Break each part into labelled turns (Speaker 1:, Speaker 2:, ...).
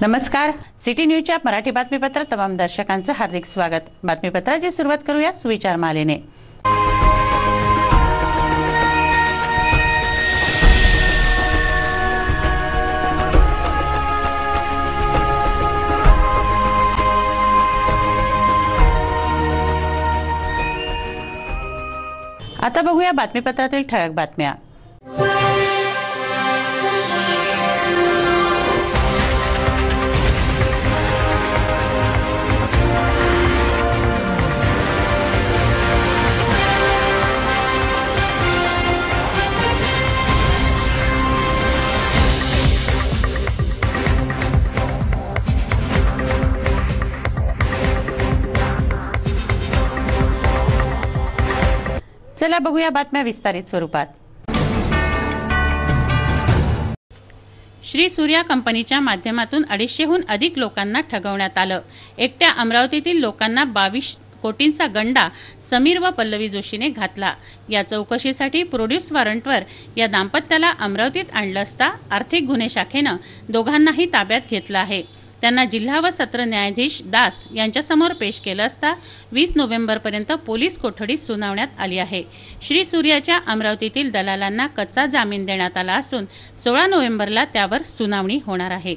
Speaker 1: नमस्कार, सिटी न्यूजच्या मराठी बातमीपत्रात तमाम दर्शकांचं हार्दिक स्वागत। बातमीपत्राची सुरुवात करूया सुविचार मालेने। आता बघूया बातमीपत्रातील ठळक बातम्या। चला बघूया बातम्या विस्तारित स्वरूपात। श्री सूर्या कंपनीच्या माध्यमातून 250हून अधिक लोकांना ठगवण्यात आलं। एकट्या अमरावतीतील लोकांना 22 कोटींचा गंडा समीर व पल्लवी जोशीने घातला। या चौकशीसाठी प्रोड्यूस वॉरंटवर या दाम्पत्याला अमरावतीत आणलं असता आर्थिक गुन्हे शाखेनं दोघांनाही ताब्यात घेतलं आहे। त्यांना जिल्हा व सत्र न्यायाधीश दास यांच्यासमोर पेश केलं असता 20 नोव्हेंबरपर्यंत पोलीस कोठडीत सुनावण्यात आली आहे। श्री सूर्याच्या अमरावतीतील दलालांना कच्चा जामीन देण्यात आला असून 16 नोव्हेंबरला त्यावर सुनावणी होणार आहे।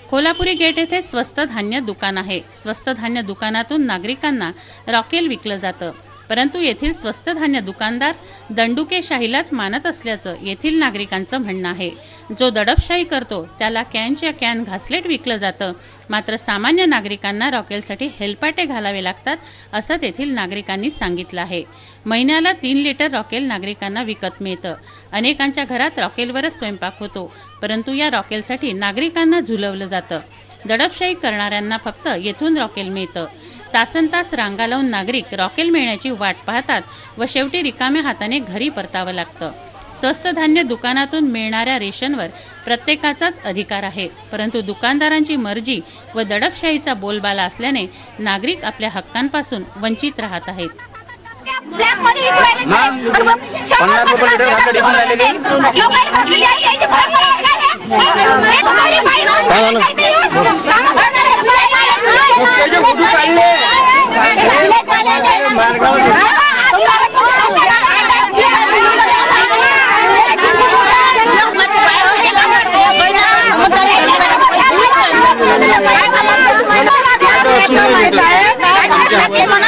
Speaker 1: कोल्हापुरी गेट येथे स्वस्त धान्य दुकान आहे। स्वस्त धान्य दुकानातून नागरिकांना रॉकेल विकलं जातं, परंतु येथील स्वस्त धान्य दुकानदार दंडुकेशाहीलाच मानत असल्याचं येथील नागरिकांचं म्हणणं आहे। जो दडपशाही करतो त्याला कॅनच्या कॅन घासलेट विकलं जातं, मात्र सामान्य नागरिकांना रॉकेलसाठी हेलपाटे घालावे लागतात असं तेथील नागरिकांनी सांगितलं आहे। महिन्याला 3 लिटर रॉकेल नागरिकांना विकत मिळतं। अनेकांच्या घरात रॉकेलवरच स्वयंपाक होतो, परंतु या रॉकेलसाठी नागरिकांना झुलवलं जातं। दडपशाही करणाऱ्यांना फक्त येथून रॉकेल मिळतं। तासनतास रांगा लावून नागरिक रॉकेल मिळण्याची वाट पाहतात व शेवटी रिकाम्या हाताने घरी परतावं लागतं। स्वस्त धान्य दुकानातून मिळणाऱ्या रेशनवर प्रत्येकाचाच अधिकार आहे, परंतु दुकानदारांची मर्जी व दडपशाहीचा बोलबाला असल्याने नागरिक आपल्या हक्कांपासून वंचित राहत आहेत।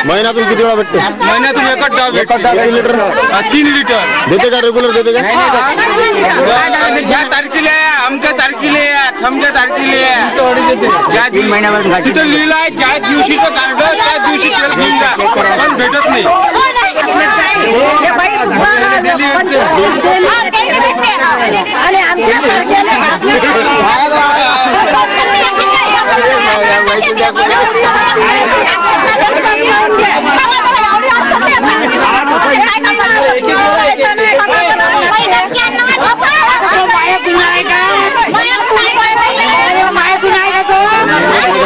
Speaker 2: महिन्यातून किती वेळा भेटते?
Speaker 3: महिन्यातून एकच लिटर 3 लिटर
Speaker 2: देते का? रेग्युलर देते का?
Speaker 3: ज्या तारखेला अमक्या तारखेला थमक्या तारखेला ज्या 3 महिन्यापासून तिथं लिहिलं आहे ज्या दिवशीचं कार्ड त्या दिवशी तेल घेऊन जा, पण भेटत नाही।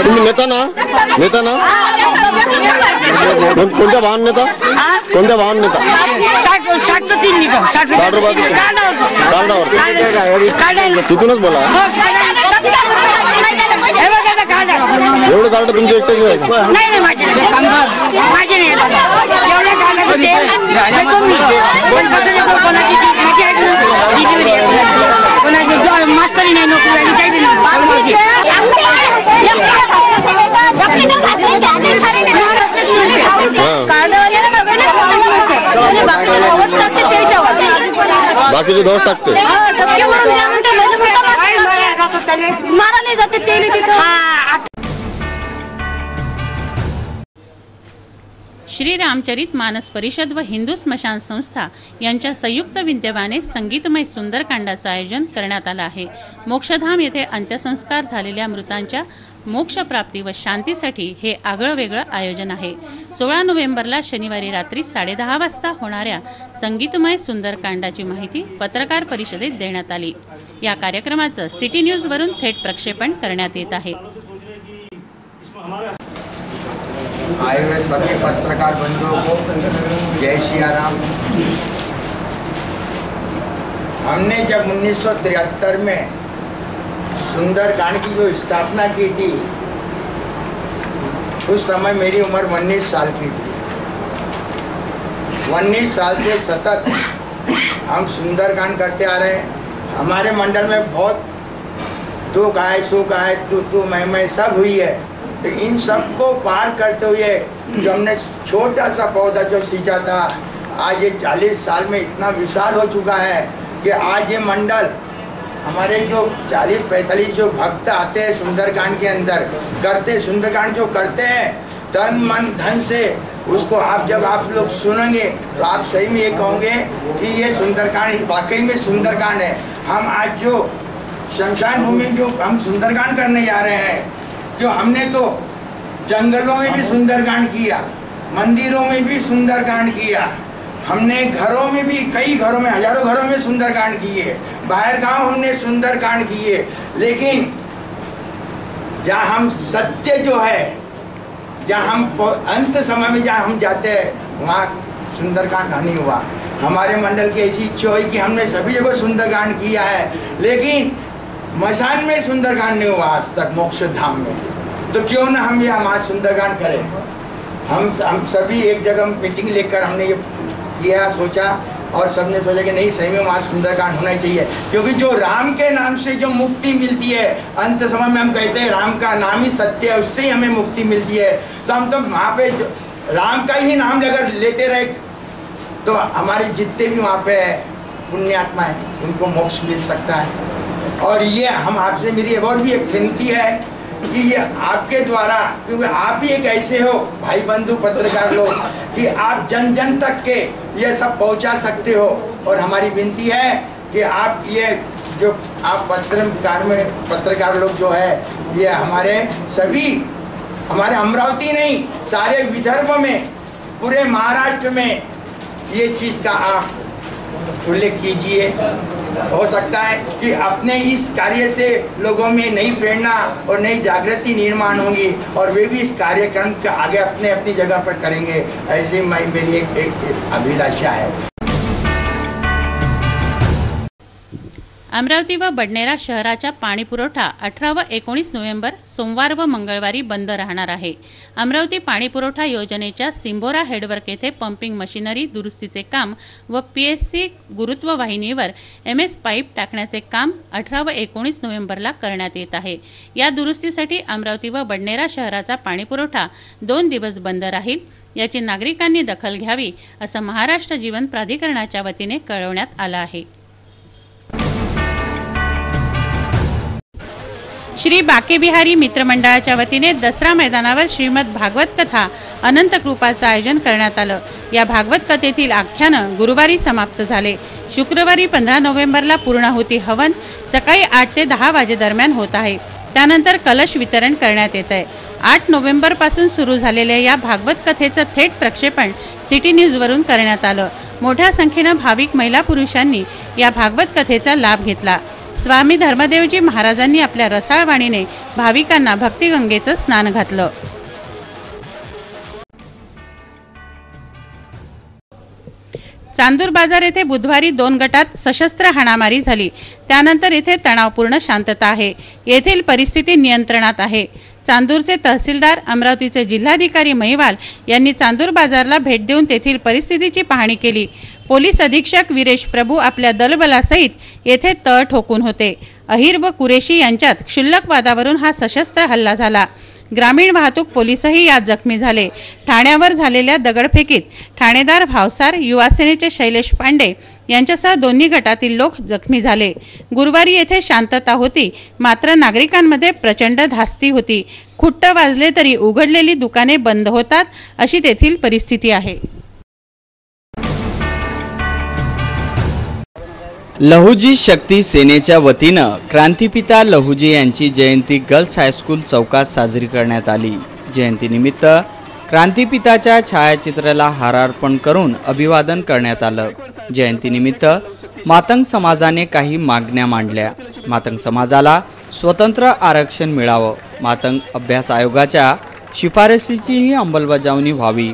Speaker 2: तुम्ही नेता ना? नेता ना? कोणत्या भावान नेता? कोणत्या भावान नेता? 60 रुपये कार्डावर तिथूनच बोला। एवढं कार्ड तुमचे एकटेच आहे?
Speaker 4: नाही माझे नाही मास्तरी नाही नोकरी
Speaker 2: बाकीचे दोष टाकते
Speaker 4: मारले जाते तेल तिथं।
Speaker 1: श्री रामचरित मानस परिषद व हिंदू स्मशान संस्था यांच्या संयुक्त विद्यमाने संगीतमय सुंदरकांडाचं आयोजन करण्यात आलं आहे। मोक्षधाम येथे अंत्यसंस्कार झालेल्या मृतांच्या मोक्षप्राप्ती व शांतीसाठी हे आगळं वेगळं आयोजन आहे। 16 नोव्हेंबरला शनिवारी रात्री 10:30 वाजता होणाऱ्या संगीतमय सुंदरकांडाची माहिती पत्रकार परिषदेत देण्यात आली। या कार्यक्रमाचं सिटी न्यूज वरून थेट प्रक्षेपण करण्यात येत आहे।
Speaker 5: आए हुए सभी पत्रकार बंधुओं को जय श्री राम। हमने जब 1973 में सुंदरकांड की जो स्थापना की थी, उस समय मेरी उम्र 19 साल की थी। 19 साल से सतत हम सुंदरकांड करते आ रहे हैं। हमारे मंडल में बहुत दो गाय सो गाय तू मैं सब हुई है, लेकिन इन सबको पार करते हुए जो हमने छोटा सा पौधा जो सींचा था, आज ये 40 साल में इतना विशाल हो चुका है कि आज ये मंडल हमारे जो 40-45 जो भक्त आते हैं सुंदरकांड के अंदर करते, सुंदरकांड जो करते हैं तन मन धन से, उसको जब आप लोग सुनेंगे तो आप सही में ये कहोगे कि ये सुंदरकांड वाकई में सुंदरकांड है। हम आज जो शमशान भूमि जो हम सुंदरकांड करने जा रहे हैं, जो हमने तो जंगलों में भी सुंदरकांड किया, मंदिरों में भी सुंदरकांड किया, हमने घरों में भी, कई घरों में, हजारों घरों में सुंदरकांड किए, बाहर गांव हमने सुंदरकांड किए, लेकिन जहाँ हम सत्य जो है, जहाँ हम अंत समय में जहाँ हम जाते हैं वहाँ सुंदरकांड नहीं हुआ। हमारे मंडल की ऐसी इच्छा हुई कि हमने सभी जगह सुंदरकांड किया है, लेकिन मसान में सुंदरकांड नहीं हुआ आज तक, मोक्ष धाम में। तो क्यों ना हम यहाँ वहाँ सुंदरकांड करें। हम सभी एक जगह मीटिंग लेकर हमने ये किया, सोचा, और सबने सोचा कि नहीं, सही में वहाँ सुंदरकांड होना चाहिए, क्योंकि जो राम के नाम से जो मुक्ति मिलती है, अंत समय में हम कहते हैं राम का नाम ही सत्य है, उससे ही हमें मुक्ति मिलती है। तो हम तो वहाँ पे राम का ही नाम अगर लेते रहे तो हमारे जितने भी वहाँ पे पुण्यात्मा हैं उनको मोक्ष मिल सकता है। और ये हम आपसे, मेरी और भी एक विनती है कि ये आपके द्वारा, क्योंकि आप ही एक ऐसे हो भाई बंधु पत्रकार लोग कि आप जन जन तक के ये सब पहुंचा सकते हो। और हमारी विनती है कि आप ये जो आप पत्रकार लोग जो है, ये हमारे सभी, हमारे अमरावती नहीं, सारे विदर्भ में, पूरे महाराष्ट्र में ये चीज़ का आप उल्लेख कीजिए। हो सकता है कि अपने इस कार्य से लोगों में नई प्रेरणा और नई जागृति निर्माण होंगी और वे भी इस कार्यक्रम का आगे अपनी जगह पर करेंगे। ऐसे मेरी एक अभिलाषा है।
Speaker 1: अमरावती व बडनेरा शहराचा पाणी पुरवठा 18 व 19 नोव्हेंबर सोमवार व मंगळवारी बंद राहणार आहे। अमरावती पाणी पुरवठा योजनेच्या सिंबोरा हेडवर्क येथे पंपिंग मशिनरी दुरुस्तीचे काम व पीएससी गुरुत्व वाहिनीवर एमएस पाईप टाकण्याचे काम 18 व 19 नोव्हेंबरला करण्यात येत आहे। या दुरुस्तीसाठी अमरावती व बडनेरा शहराचा पाणी पुरवठा 2 दिवस बंद राहील, याची नागरिकांनी दखल घ्यावी असं महाराष्ट्र जीवन प्राधिकरणाच्या वतीने कळवण्यात आलं आहे। श्री बाकेबिहारी मित्रमंडळाच्या वतीने दसरा मैदानावर श्रीमद भागवत कथा अनंत कृपाचं आयोजन करण्यात आलं। या भागवत कथेतील आख्यान गुरुवारी समाप्त झाले। शुक्रवारी 15 नोव्हेंबरला पूर्णाहुती हवन सकाळी 8 ते 10 वाजे दरम्यान होत आहे। त्यानंतर कलश वितरण करण्यात येत आहे। 8 नोव्हेंबर पासून सुरू झालेल्या या भागवत कथेचं थेट प्रक्षेपण सिटी न्यूज वरून करण्यात आलं। मोठ्या संख्येने भाविक महिला पुरुषांनी या भागवत कथेचा लाभ घेतला। स्वामी धर्मदेवजी महाराजांनी आपल्या रसाळ वाणीने भाविकांना भक्तिगंगेचं स्नान घातलं। चांदूर बाजार येथे बुधवारी 2 गटात सशस्त्र हाणामारी झाली। त्यानंतर येथे तणावपूर्ण शांतता आहे। येथील परिस्थिती नियंत्रणात आहे। चांदूरचे तहसीलदार, अमरावतीचे जिल्हाधिकारी महिवाल यांनी चांदूर बाजारला भेट देऊन तेथील परिस्थितीची पाहणी केली। पोलीस अधीक्षक वीरेश प्रभू आपल्या दलबलासहित येथे तळ ठोकून होते। अहिर व कुरेशी यांच्यात क्षुल्लक वादावरून हा सशस्त्र हल्ला झाला। ग्रामीण वाहतूक पोलीसही यात जखमी झाले। ठाण्यावर झालेल्या दगडफेकीत ठाणेदार भावसार, युवासेनेचे शैलेश पांडे यांच्यासह दोन्ही गटातील लोक जखमी झाले। गुरुवारी येथे शांतता होती, मात्र नागरिकांमध्ये प्रचंड धास्ती होती। खुट्ट वाजले तरी उघडलेली दुकाने बंद होतात, अशी तेथील परिस्थिती आहे।
Speaker 6: लहुजी शक्ती सेनेच्या वतीनं क्रांतिपिता लहुजी यांची जयंती गर्ल्स हायस्कूल चौकात साजरी करण्यात आली। जयंतीनिमित्त क्रांतिपिताच्या छायाचित्राला हार अर्पण करून अभिवादन करण्यात आलं। जयंतीनिमित्त मातंग समाजाने काही मागण्या मांडल्या। मातंग समाजाला स्वतंत्र आरक्षण मिळावं, मातंग अभ्यास आयोगाच्या शिफारसीचीही अंमलबजावणी व्हावी,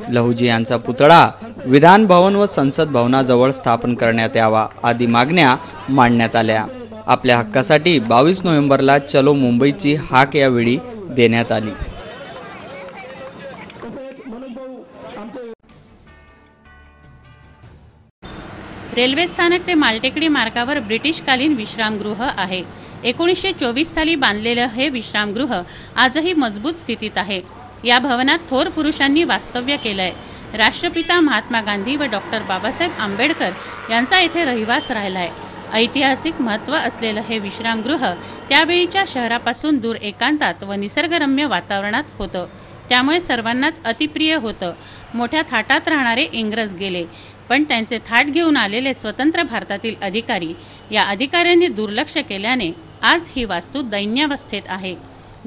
Speaker 6: लहुजी यांचा पुतळा विधान भवन व संसद भवनाजवळ स्थापन करण्यात यावा आदी मागण्या मांडण्यात आल्या। आपल्या हक्कासाठी 22 नोव्हेंबरला चलो मुंबईची हाक यावेळी देण्यात आली।
Speaker 1: रेल्वे स्थानक ते मालटेकडी मार्गावर ब्रिटिशकालीन विश्रामगृह आहे। 1924 साली बांधलेलं हे विश्रामगृह आजही मजबूत स्थितीत आहे। या भवनात थोर पुरुषांनी वास्तव्य केलंय। राष्ट्रपिता महात्मा गांधी व डॉक्टर बाबासाहेब आंबेडकर यांचा येथे रहिवास राहिलाय। ऐतिहासिक महत्त्व असलेलं हे विश्रामगृह त्यावेळीच्या शहरापासून दूर एकांतात व निसर्गरम्य वातावरणात होतं, त्यामुळे सर्वांनाच अतिप्रिय होतं। मोठ्या थाटात राहणारे इंग्रज गेले, पण त्यांचे थाट घेऊन आलेले स्वतंत्र भारतातील अधिकारी या अधिकाऱ्यांनी दुर्लक्ष केल्याने आज ही वास्तू दैन्यावस्थेत आहे।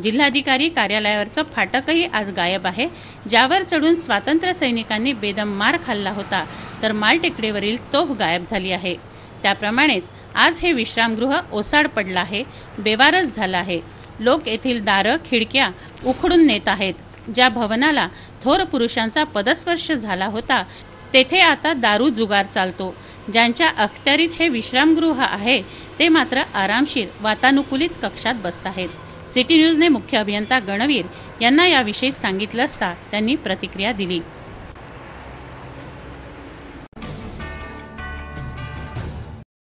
Speaker 1: जिल्हाधिकारी कार्यालयावरचं फाटकही आज गायब आहे, ज्यावर चढून स्वातंत्र्य सैनिकांनी बेदम मार खाल्ला होता, तर मालटेकडीवरील तोफ गायब झाली आहे। त्याप्रमाणेच आज हे विश्रामगृह ओसाड पडलं आहे, बेवारस झालं आहे। लोक येथील दारं खिडक्या उखडून नेत आहेत। ज्या भवनाला थोर पुरुषांचा पदस्पर्श झाला होता, तेथे आता दारू जुगार चालतो। ज्यांच्या अखत्यारीत हे विश्रामगृह आहे, ते मात्र आरामशीर वातानुकूलित कक्षात बसत आहेत। सिटी न्यूजने मुख्य अभियंता गणवीर यांना याविषयी सांगितलं असता त्यांनी प्रतिक्रिया दिली।